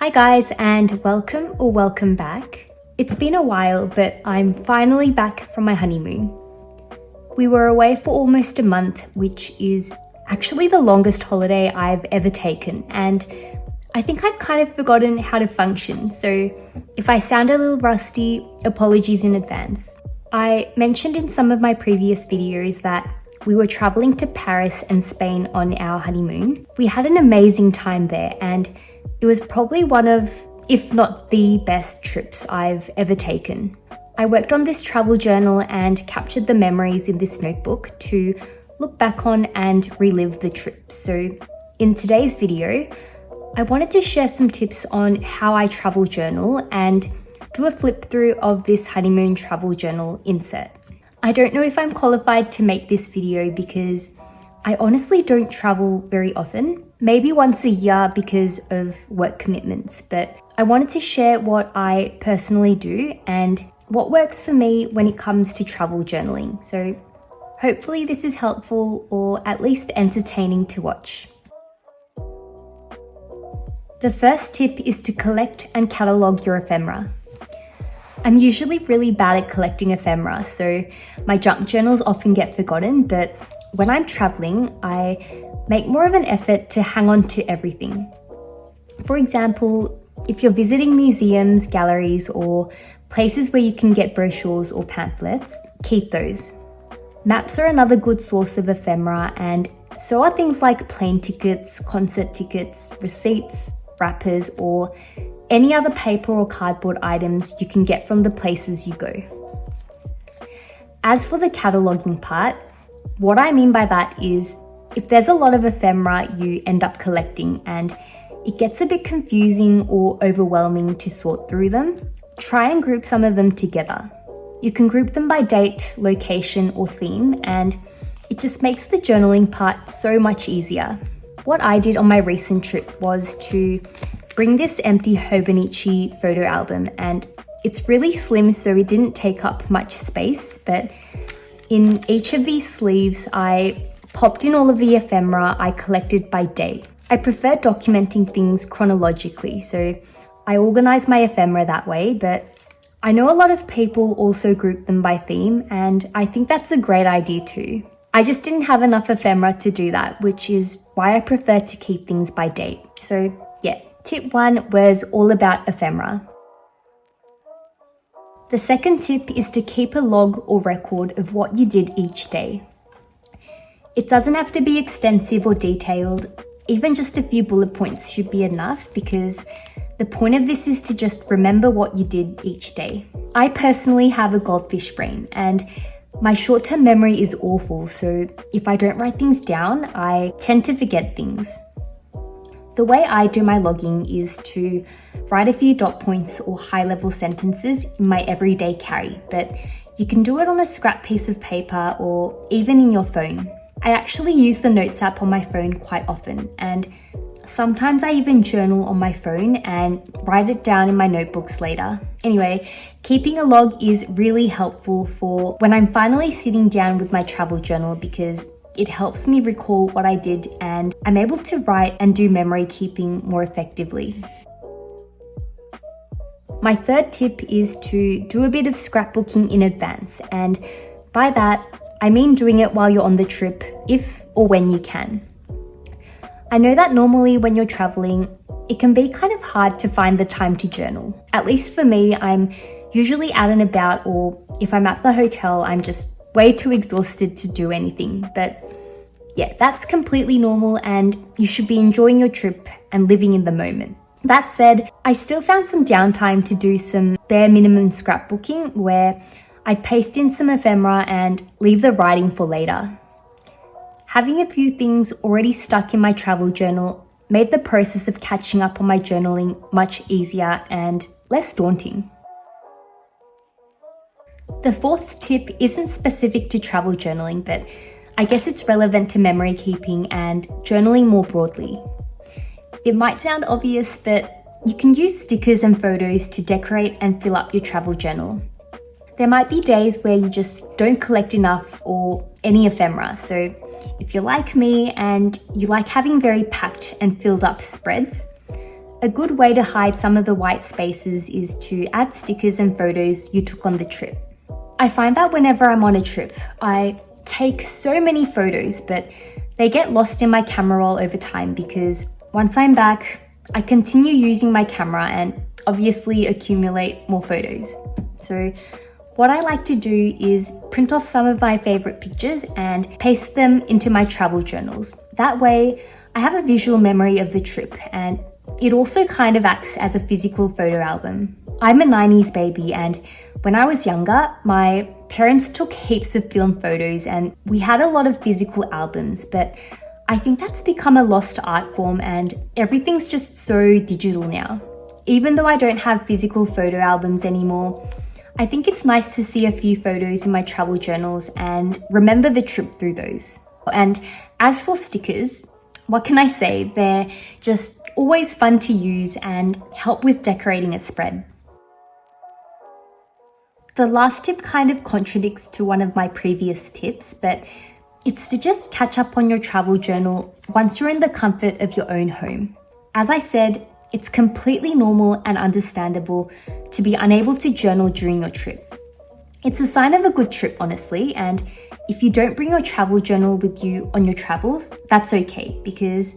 Hi guys, and welcome back. It's been a while, but I'm finally back from my honeymoon. We were away for almost a month, which is actually the longest holiday I've ever taken, and I think I've kind of forgotten how to function, so if I sound a little rusty, apologies in advance. I mentioned in some of my previous videos that we were traveling to Paris and Spain on our honeymoon. We had an amazing time there, and it was probably one of, if not the best trips I've ever taken. I worked on this travel journal and captured the memories in this notebook to look back on and relive the trip. So in today's video, I wanted to share some tips on how I travel journal and do a flip through of this honeymoon travel journal insert. I don't know if I'm qualified to make this video because I honestly don't travel very often, maybe once a year because of work commitments, but I wanted to share what I personally do and what works for me when it comes to travel journaling. So hopefully this is helpful or at least entertaining to watch. The first tip is to collect and catalogue your ephemera. I'm usually really bad at collecting ephemera, so my junk journals often get forgotten, but when I'm traveling, I make more of an effort to hang on to everything. For example, if you're visiting museums, galleries, or places where you can get brochures or pamphlets, keep those. Maps are another good source of ephemera, and so are things like plane tickets, concert tickets, receipts, wrappers, or any other paper or cardboard items you can get from the places you go. As for the cataloguing part, what I mean by that is if there's a lot of ephemera you end up collecting and it gets a bit confusing or overwhelming to sort through them, try and group some of them together. You can group them by date, location, or theme, and it just makes the journaling part so much easier. What I did on my recent trip was to bring this empty Hobonichi photo album, and it's really slim, so it didn't take up much space, but in each of these sleeves, I popped in all of the ephemera I collected by day. I prefer documenting things chronologically, so I organize my ephemera that way, but I know a lot of people also group them by theme, and I think that's a great idea too. I just didn't have enough ephemera to do that, which is why I prefer to keep things by date. So yeah, tip 1 was all about ephemera. The second tip is to keep a log or record of what you did each day. It doesn't have to be extensive or detailed, even just a few bullet points should be enough because the point of this is to just remember what you did each day. I personally have a goldfish brain and my short-term memory is awful, so if I don't write things down, I tend to forget things. The way I do my logging is to write a few dot points or high-level sentences in my everyday carry, but you can do it on a scrap piece of paper or even in your phone. I actually use the Notes app on my phone quite often, and sometimes I even journal on my phone and write it down in my notebooks later. Anyway, keeping a log is really helpful for when I'm finally sitting down with my travel journal because it helps me recall what I did and I'm able to write and do memory keeping more effectively. My third tip is to do a bit of scrapbooking in advance, and by that, I mean doing it while you're on the trip, if or when you can. I know that normally when you're traveling, it can be kind of hard to find the time to journal. At least for me, I'm usually out and about, or if I'm at the hotel, I'm just way too exhausted to do anything. But yeah, that's completely normal and you should be enjoying your trip and living in the moment. That said, I still found some downtime to do some bare minimum scrapbooking where I'd paste in some ephemera and leave the writing for later. Having a few things already stuck in my travel journal made the process of catching up on my journaling much easier and less daunting. The fourth tip isn't specific to travel journaling, but I guess it's relevant to memory keeping and journaling more broadly. It might sound obvious, but you can use stickers and photos to decorate and fill up your travel journal. There might be days where you just don't collect enough or any ephemera, so if you're like me and you like having very packed and filled up spreads, A good way to hide some of the white spaces is to add stickers and photos you took on the trip. I find that whenever I'm on a trip, I take so many photos, but they get lost in my camera roll over time because once I'm back, I continue using my camera and obviously accumulate more photos. So what I like to do is print off some of my favorite pictures and paste them into my travel journals. That way, I have a visual memory of the trip, and it also kind of acts as a physical photo album. I'm a 90s baby, and when I was younger, my parents took heaps of film photos and we had a lot of physical albums, but I think that's become a lost art form and everything's just so digital now. Even though I don't have physical photo albums anymore, I think it's nice to see a few photos in my travel journals and remember the trip through those. And as for stickers, what can I say? They're just always fun to use and help with decorating a spread. The last tip kind of contradicts to one of my previous tips, but it's to just catch up on your travel journal once you're in the comfort of your own home. As I said, it's completely normal and understandable to be unable to journal during your trip. It's a sign of a good trip, honestly, and if you don't bring your travel journal with you on your travels, that's okay, because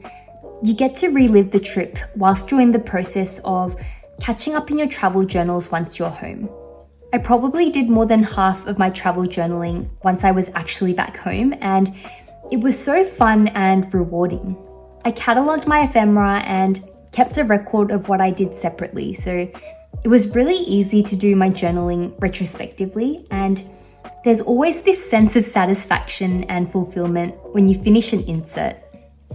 you get to relive the trip whilst you're in the process of catching up in your travel journals once you're home. I probably did more than half of my travel journaling once I was actually back home, and it was so fun and rewarding. I catalogued my ephemera and kept a record of what I did separately, so it was really easy to do my journaling retrospectively, and there's always this sense of satisfaction and fulfillment when you finish an insert.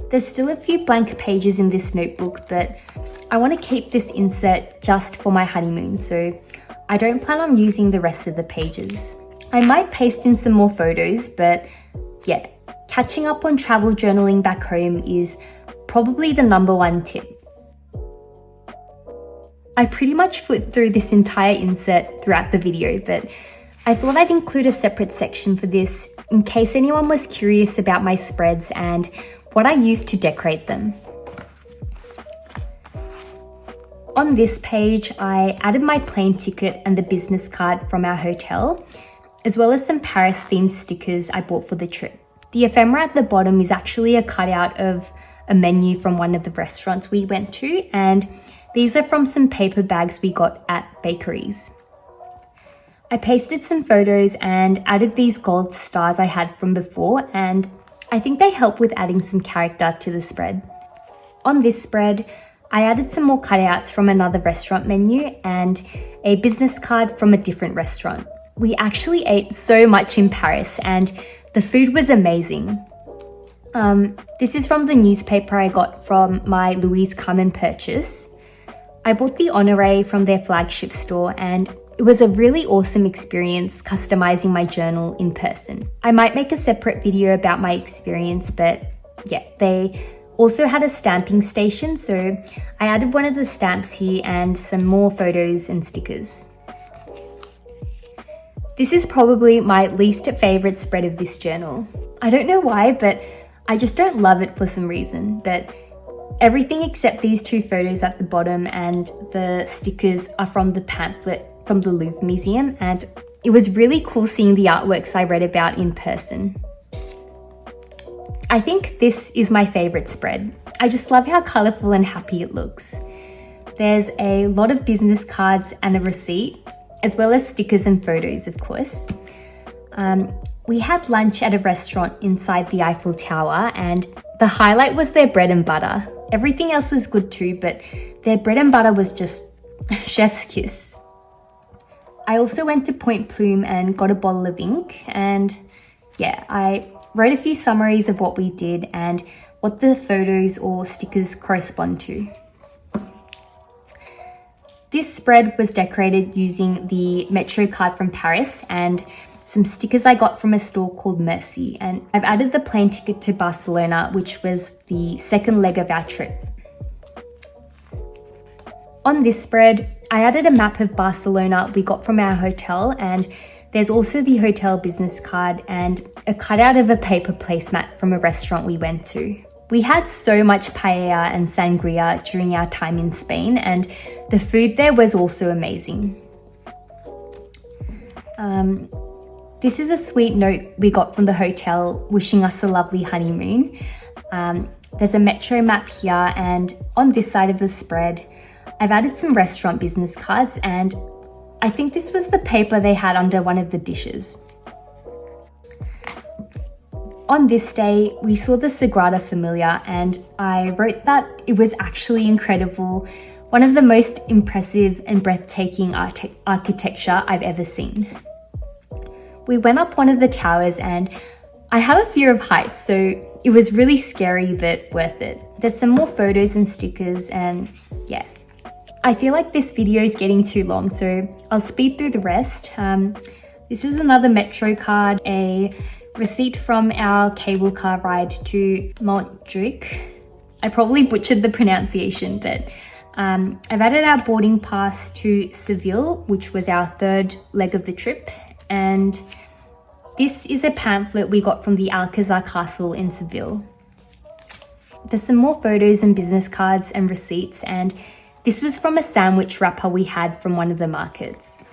There's still a few blank pages in this notebook, but I want to keep this insert just for my honeymoon, so I don't plan on using the rest of the pages. I might paste in some more photos, but yeah, catching up on travel journaling back home is probably the number one tip. I pretty much flipped through this entire insert throughout the video, but I thought I'd include a separate section for this in case anyone was curious about my spreads and what I used to decorate them. On this page, I added my plane ticket and the business card from our hotel, as well as some Paris-themed stickers I bought for the trip. The ephemera at the bottom is actually a cutout of a menu from one of the restaurants we went to, and these are from some paper bags we got at bakeries. I pasted some photos and added these gold stars I had from before, and I think they help with adding some character to the spread. On this spread, I added some more cutouts from another restaurant menu and a business card from a different restaurant. We actually ate so much in Paris and the food was amazing. This is from the newspaper I got from my Louise Carmen purchase. I bought the honoré from their flagship store and it was a really awesome experience customizing my journal in person. I might make a separate video about my experience, but yeah, they also had a stamping station, so I added one of the stamps here and some more photos and stickers. This is probably my least favorite spread of this journal. I don't know why, but I just don't love it for some reason, but everything except these two photos at the bottom and the stickers are from the pamphlet from the Louvre Museum, and it was really cool seeing the artworks I read about in person. I think this is my favorite spread. I just love how colorful and happy it looks. There's a lot of business cards and a receipt, as well as stickers and photos, of course. We had lunch at a restaurant inside the Eiffel Tower, and the highlight was their bread and butter. Everything else was good too, but their bread and butter was just chef's kiss. I also went to Point Plume and got a bottle of ink, and yeah, I wrote a few summaries of what we did and what the photos or stickers correspond to. This spread was decorated using the Metro card from Paris and some stickers I got from a store called Merci, and I've added the plane ticket to Barcelona, which was the second leg of our trip. On this spread, I added a map of Barcelona we got from our hotel, and there's also the hotel business card and a cutout of a paper placemat from a restaurant we went to. We had so much paella and sangria during our time in Spain, and the food there was also amazing. This is a sweet note we got from the hotel wishing us a lovely honeymoon. There's a metro map here, and on this side of the spread, I've added some restaurant business cards, and I think this was the paper they had under one of the dishes. On this day, we saw the Sagrada Familia, and I wrote that it was actually incredible, one of the most impressive and breathtaking architecture I've ever seen. We went up one of the towers, and I have a fear of heights, so it was really scary but worth it. There's some more photos and stickers, and yeah. I feel like this video is getting too long, so I'll speed through the rest. This is another metro card, a receipt from our cable car ride to Montjuic. I probably butchered the pronunciation, but I've added our boarding pass to Seville, which was our third leg of the trip. And this is a pamphlet we got from the Alcazar Castle in Seville. There's some more photos and business cards and receipts, and this was from a sandwich wrapper we had from one of the markets.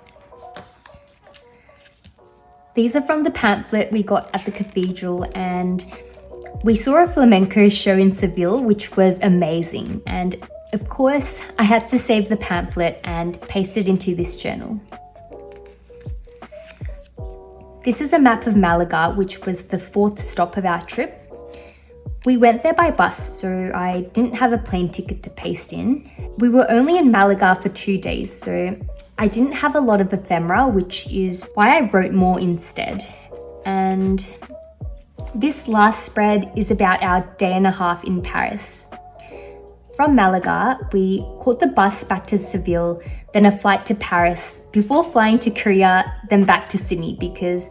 These are from the pamphlet we got at the cathedral, and we saw a flamenco show in Seville, which was amazing. And of course, I had to save the pamphlet and paste it into this journal. This is a map of Malaga, which was the fourth stop of our trip. We went there by bus, so I didn't have a plane ticket to paste in. We were only in Malaga for 2 days, so I didn't have a lot of ephemera, which is why I wrote more instead. And this last spread is about our day and a half in Paris. From Malaga, we caught the bus back to Seville, then a flight to Paris, before flying to Korea, then back to Sydney, because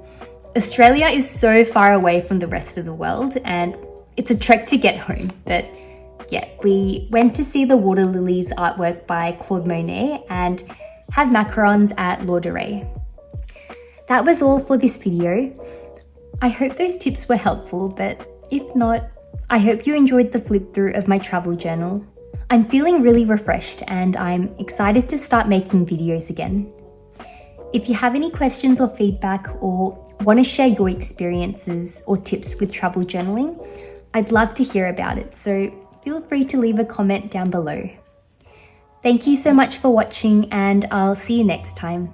Australia is so far away from the rest of the world and it's a trek to get home. But yeah, we went to see the water lilies artwork by Claude Monet and had macarons at Lauderay. That was all for this video. I hope those tips were helpful, but if not, I hope you enjoyed the flip through of my travel journal. I'm feeling really refreshed and I'm excited to start making videos again. If you have any questions or feedback or want to share your experiences or tips with travel journaling, I'd love to hear about it, so feel free to leave a comment down below. Thank you so much for watching, and I'll see you next time.